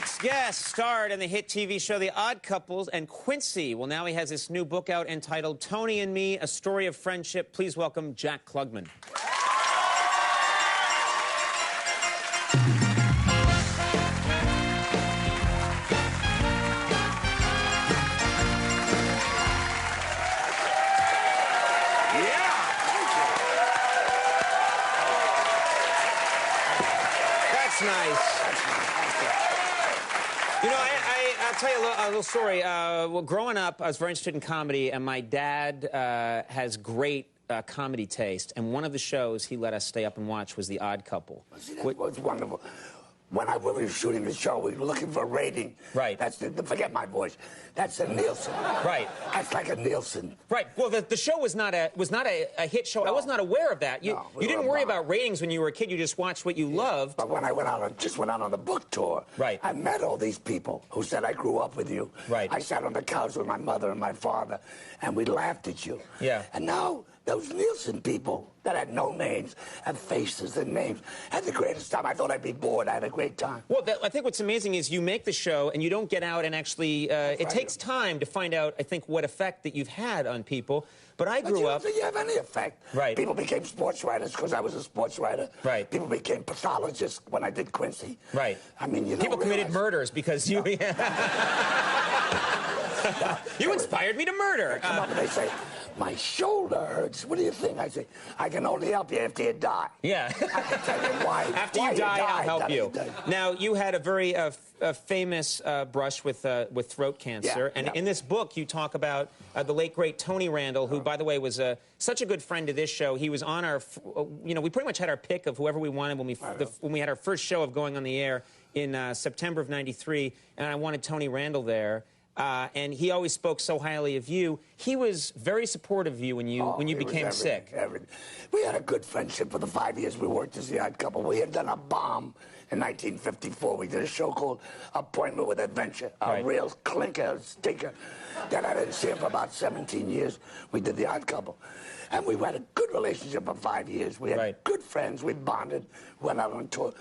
next guest starred in the hit TV show The Odd Couples, and Quincy. Well, now he has this new book out entitled Tony and Me, A Story of Friendship. Please welcome Jack Klugman. That's nice. You know, I'll tell you a little story. Well, growing up, I was very interested in comedy, and my dad has great comedy taste. And one of the shows he let us stay up and watch was The Odd Couple. See, that was wonderful. When we were shooting the show, we were looking for a rating. Right. That's forget my voice. That's a Nielsen. Right. That's like a Nielsen. Right. Well, the show was not a hit show. No. I was not aware of that. You didn't worry about ratings when you were a kid. You just watched what you loved. But when I went out on the book tour, right, I met all these people who said, I grew up with you. Right. I sat on the couch with my mother and my father, and we laughed at you. Yeah. And now those Nielsen people that had no names, had faces and names, had the greatest time. I thought I'd be bored. I had a great time. Well, I think what's amazing is you make the show and you don't get out and actually, it takes time to find out, I think, what effect that you've had on people. But I grew up... But you don't think you have any effect. Right. People became sports writers because I was a sports writer. Right. People became pathologists when I did Quincy. Right. I mean, you know, people committed murders because you... No. You inspired me to murder. They come up and they say, my shoulder hurts. What do you think? I say, I can only help you after you die. Yeah. I can tell you why. After you die, I'll help you. Now, you had a very famous brush with throat cancer. And in this book, you talk about the late, great Tony Randall, who, by the way, was such a good friend to this show. He was on our, you know, we pretty much had our pick of whoever we wanted when we had our first show of going on the air in September of '93, and I wanted Tony Randall there. And he always spoke so highly of you. He was very supportive of you when you became sick. We had a good friendship for the 5 years we worked as The Odd Couple. We had done a bomb in 1954. We did a show called Appointment with Adventure, a real clinker, stinker. Then I didn't see him for about 17 years. We did The Odd Couple. And we had a good relationship for 5 years. We had good friends. We bonded, went out on tour.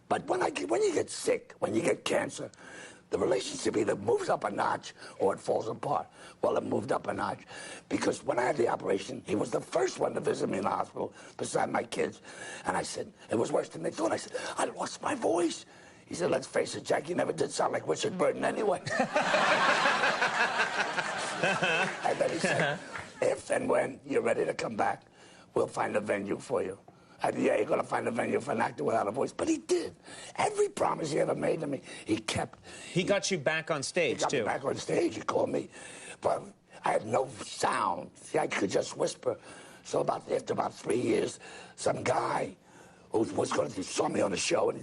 But when you get sick, when you get cancer, the relationship either moves up a notch or it falls apart. Well, it moved up a notch because when I had the operation, he was the first one to visit me in the hospital beside my kids. And I said, it was worse than they thought. I said, I lost my voice. He said, let's face it, Jack, you never did sound like Richard Burton anyway. And then he said, if and when you're ready to come back, we'll find a venue for you. I said, yeah, you're going to find a venue for an actor without a voice. But he did. Every promise he ever made to me, he kept. He got you back on stage, too. He got me back on stage. He called me. But I had no sound. See, I could just whisper. So after about 3 years, some guy who saw me on a show,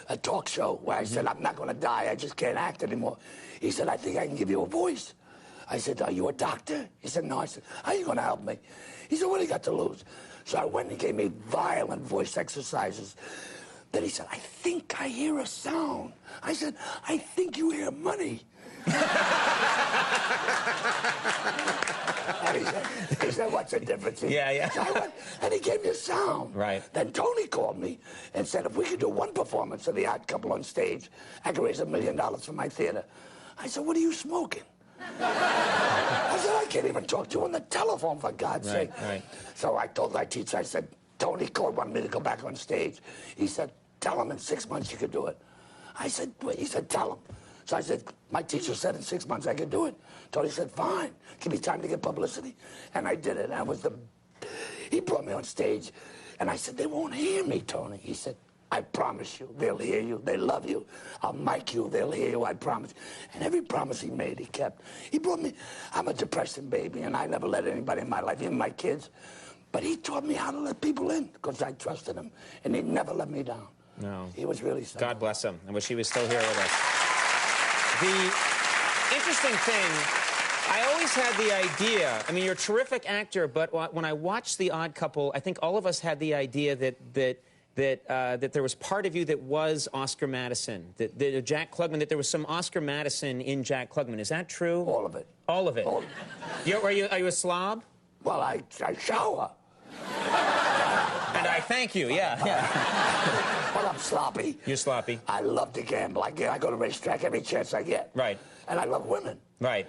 a talk show, where I said, I'm not going to die. I just can't act anymore. He said, I think I can give you a voice. I said, are you a doctor? He said, no. I said, how are you going to help me? He said, what do you got to lose? So I went and he gave me violent voice exercises. Then he said, I think I hear a sound. I said, I think you hear money. And he said, what's the difference? Yeah. So I went, and he gave me a sound. Right. Then Tony called me and said, if we could do one performance of The Odd Couple on stage, I could raise $1 million for my theater. I said, what are you smoking? I said, I can't even talk to you on the telephone, for God's sake. Right. So I told my teacher, I said, Tony Cole wanted me to go back on stage. He said, tell him in 6 months you could do it. I said, wait. He said, tell him. So I said, my teacher said in 6 months I could do it. Tony said, fine. Give me time to get publicity. And I did it. He brought me on stage. And I said, they won't hear me, Tony. He said, I promise you, they'll hear you. They love you. I'll mic you. They'll hear you. I promise. And every promise he made, he kept. He brought me. I'm a depressing baby, and I never let anybody in my life, even my kids. But he taught me how to let people in because I trusted him, and he never let me down. No. He was really something. God bless him. I wish he was still here with us. The interesting thing, I always had the idea, I mean, you're a terrific actor, but when I watched The Odd Couple, I think all of us had the idea that there was part of you that was Oscar Madison, that Jack Klugman, that there was some Oscar Madison in Jack Klugman. Is that true? All of it. All of it? All of it. Are you a slob? Well, I shower. And I thank you, yeah. But I'm sloppy. You're sloppy. I love to gamble. I go to the racetrack every chance I get. Right. And I love women. Right.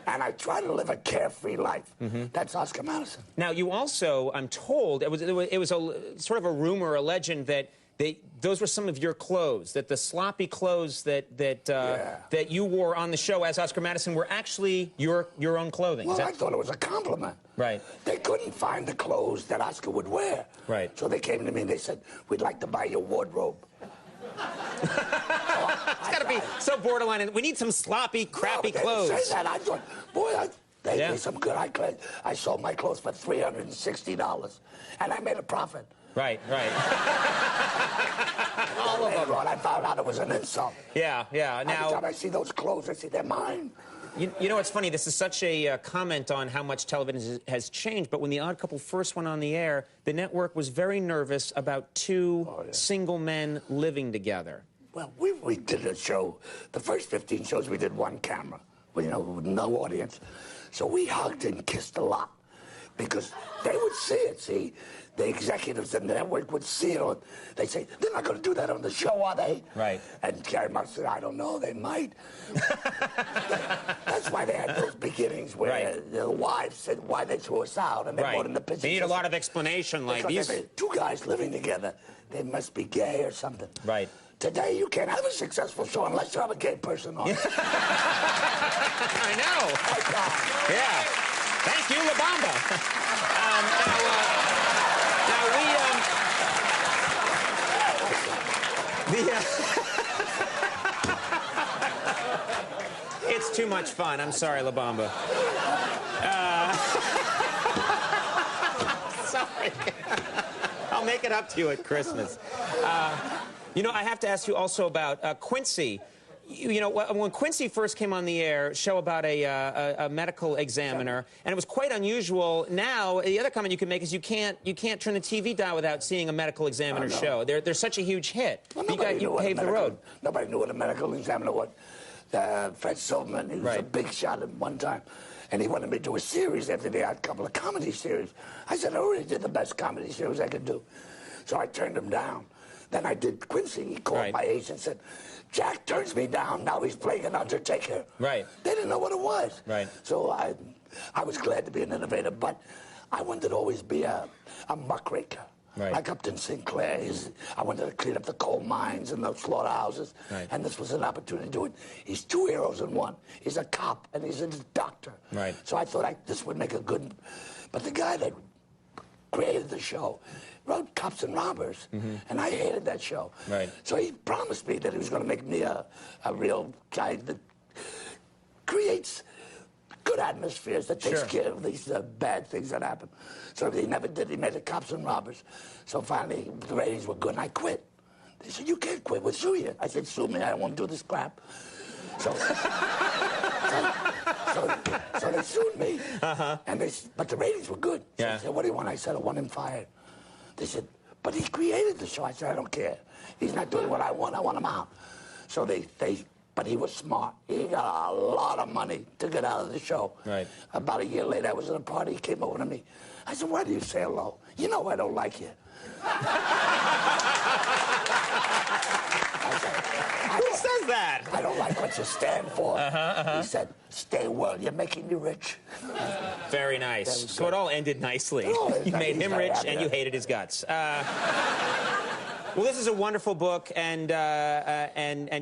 And I try to live a carefree life. That's Oscar Madison. Now, you also, I'm told, it was a sort of a rumor, a legend that those were some of your clothes, that the sloppy clothes that you wore on the show as Oscar Madison were actually your own clothing. Well, I thought it was a compliment. Right. They couldn't find the clothes that Oscar would wear. Right. So they came to me and they said, we'd like to buy your wardrobe. It's got to be so borderline. We need some sloppy, crappy clothes. They didn't say that. I thought, boy, they gave me some good. I sold my clothes for $360, and I made a profit. Right, right. All of them. I found out it was an insult. Yeah, yeah. Now, every time I see those clothes, I see they're mine. You know what's funny? This is such a comment on how much television has changed, but when The Odd Couple first went on the air, the network was very nervous about two single men living together. Well, we did a show. The first 15 shows, we did one camera, with no audience. So we hugged and kissed a lot because they would see it, see? The executives in the network would see it. They'd say, they're not going to do that on the show, are they? Right. And Gary Mark said, I don't know, they might. That's why they had those beginnings where the wives said why they threw us out, and they brought in the pictures. They need a lot of explanation, like these. Two guys living together, they must be gay or something. Right. Today, you can't have a successful show unless you have a gay person on it. I know. Yeah. Thank you, La Bamba. It's too much fun. I'm sorry, La Bamba. Sorry. I'll make it up to you at Christmas. You know, I have to ask you also about Quincy. You know, when Quincy first came on the air, show about a medical examiner, and it was quite unusual. Now, the other comment you can make is you can't turn the TV dial without seeing a medical examiner show. They're such a huge hit. Well, you paved the road. Nobody knew what a medical examiner was. Fred Silverman, he was a big shot at one time, and he wanted me to do a series after they had a couple of comedy series. I said, I already did the best comedy series I could do. So I turned him down. Then I did Quincy. He called my agent and said, Jack turns me down. Now he's playing an undertaker. Right. They didn't know what it was. Right. So I was glad to be an innovator, but I wanted to always be a muckraker. Right. Like Upton Sinclair. I wanted to clean up the coal mines and the slaughterhouses. Right. And this was an opportunity to do it. He's two heroes in one. He's a cop and he's a doctor. Right. So I thought this would make a good... But the guy that created the show wrote Cops and Robbers, and I hated that show. Right. So he promised me that he was going to make me a real guy that creates good atmospheres, that takes care of these bad things that happen. So he never did. He made the Cops and Robbers. So finally, the ratings were good, and I quit. They said, you can't quit. We'll sue you. I said, sue me. I don't want to do this crap. So, so they sued me. But the ratings were good. So they said, what do you want? I said, I want him fired. They said, but he created the show. I said, I don't care. He's not doing what I want him out. So but he was smart. He got a lot of money to get out of the show. Right. About a year later, I was at a party. He came over to me. I said, why do you say hello? You know I don't like you. Who says that? I don't like what you stand for. He said, stay well. You're making me rich. Very nice. So it all ended nicely. You made him rich, and you hated his guts. Well, this is a wonderful book, and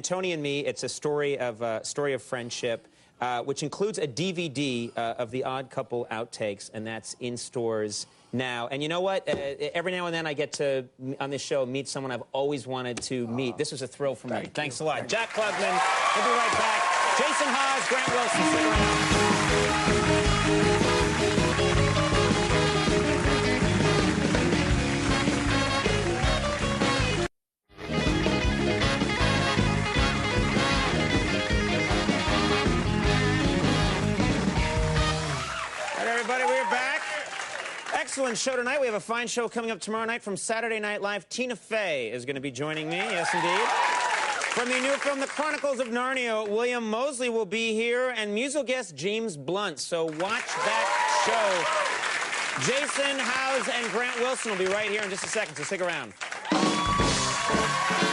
Tony and Me, it's a story of friendship, which includes a DVD of The Odd Couple outtakes, and that's in stores now. And you know what? Every now and then I get to, on this show, meet someone I've always wanted to meet. This was a thrill for me. Thanks a lot. Jack Klugman. We'll be right back. Jason Haas, Grant Wilson, stick around. Excellent show tonight. We have a fine show coming up tomorrow night from Saturday Night Live. Tina Fey is going to be joining me. Yes, indeed. From the new film, The Chronicles of Narnia, William Moseley will be here, and musical guest James Blunt. So watch that show. Jason, Howes, and Grant Wilson will be right here in just a second, so stick around. Bye.